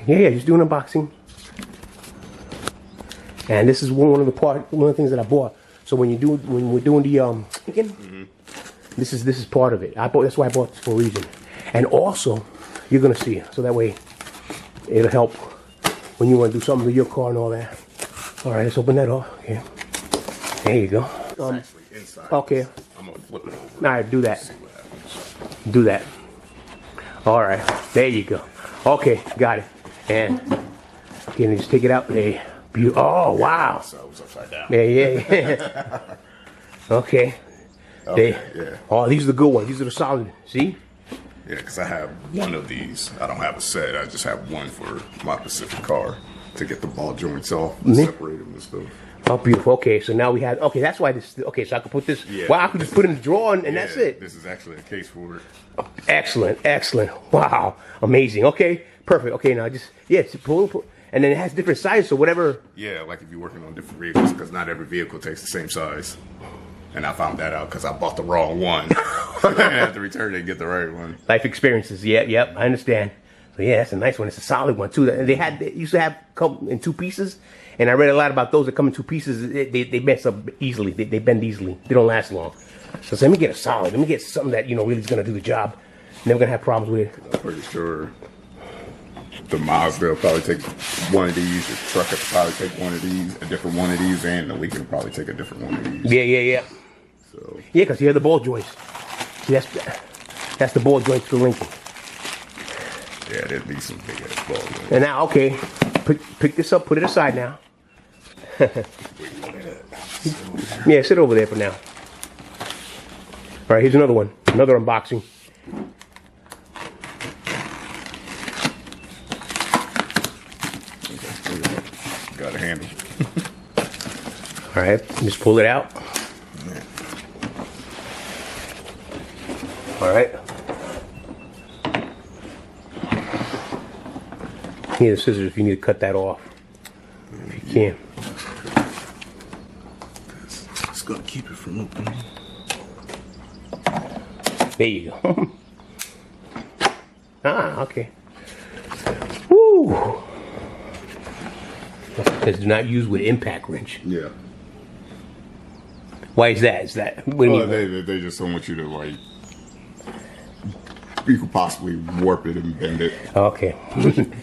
Yeah, just doing unboxing. And this is one of the things that I bought. So when we're doing the chicken, this is part of it. That's why I bought this for a reason. And also, you're gonna see it, so that way it'll help when you want to do something with your car and all that. All right, let's open that up. Okay, there you go. It's actually inside. Okay. I'm gonna flip it over. All right, do that. Do that. All right, there you go. Okay, got it. And again, just take it out. There. Oh wow. So it was upside down. Yeah. Okay. Okay, yeah. Oh, these are the good ones. These are the solid. See? Yeah, because I have one of these. I don't have a set. I just have one for my Pacific car to get the ball joints off, separate them and stuff. Oh, beautiful. Okay, so now we have. Okay, that's why this. Okay, so I can put this. Yeah. Wow, I can just put it in the drawer and that's it. This is actually a case for it. Excellent, excellent. Wow, amazing. Okay, perfect. Okay, now just pull, and then it has different sizes. So whatever. Yeah, like if you're working on different vehicles, because not every vehicle takes the same size. And I found that out because I bought the wrong one. I had to return it and get the right one. Life experiences. Yeah, yep, I understand. So yeah, that's a nice one. It's a solid one too. And they used to have come in 2 pieces, and I read a lot about those that come in 2 pieces. They mess up easily. They bend easily. They don't last long. So let me get a solid. Let me get something that really is gonna do the job. Never gonna have problems with it. I'm pretty sure the Mazda will probably take one of these. The truck will probably take one of these, a different one of these, and the Lincoln will probably take a different one of these. Yeah. So. Yeah, because you have the ball joints. See, that's the ball joints for Lincoln. Yeah, there'd be some big ass ball joints. And now, okay, pick this up, put it aside now. Yeah, sit over there for now. All right, here's another one. Another unboxing. Got a handle. All right, just pull it out. All right. Here, the scissors if you need to cut that off. If you can. It's gonna keep it from opening. There you go. Okay. Woo! Because do not use with impact wrench. Yeah. Why is that? Is that what do you mean? They just don't want you to like. You could possibly warp it and bend it. Okay.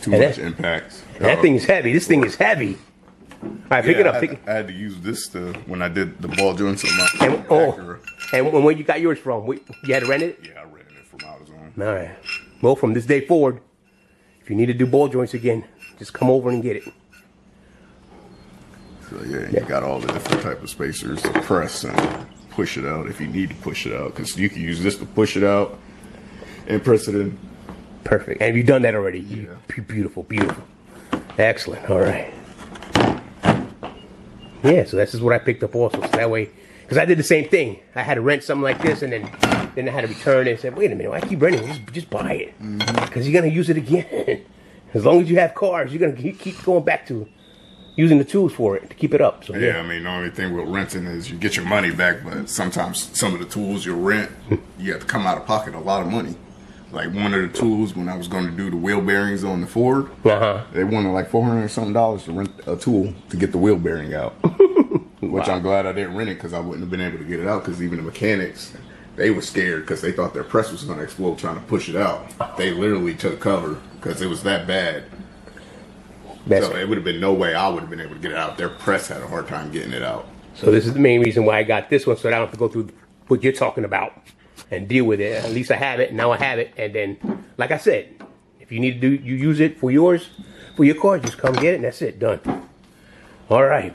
Too much impact. That thing is heavy. This thing is heavy. All right, pick it up. I had to use this when I did the ball joints on my Acura. And where you got yours from? You had to rent it? Yeah, I rented it from AutoZone. All right. Well, from this day forward, if you need to do ball joints again, just come over and get it. So yeah, you got all the different type of spacers to press and push it out if you need to push it out. Because you can use this to push it out and press it in. Perfect. And have you done that already? Yeah. Beautiful, beautiful. Excellent. All right. Yeah, so this is what I picked up also. So that way, because I did the same thing. I had to rent something like this, and then I had to return it and said, wait a minute, why keep renting it? Just buy it. Because you're going to use it again. As long as you have cars, you're going to keep going back to using the tools for it to keep it up. So yeah, I mean, the only thing with renting is you get your money back, but sometimes some of the tools you rent, you have to come out of pocket a lot of money. Like one of the tools when I was going to do the wheel bearings on the Ford, they wanted like $400 something to rent a tool to get the wheel bearing out. Which I'm glad I didn't rent it because I wouldn't have been able to get it out because even the mechanics, they were scared because they thought their press was going to explode trying to push it out. They literally took cover because it was that bad. So it would have been no way I would have been able to get it out. Their press had a hard time getting it out. So this is the main reason why I got this one, so I don't have to go through what you're talking about and deal with it. At least I have it. Now I have it. And then, like I said, if you need to you use it for yours, for your car, just come get it and that's it. Done. All right.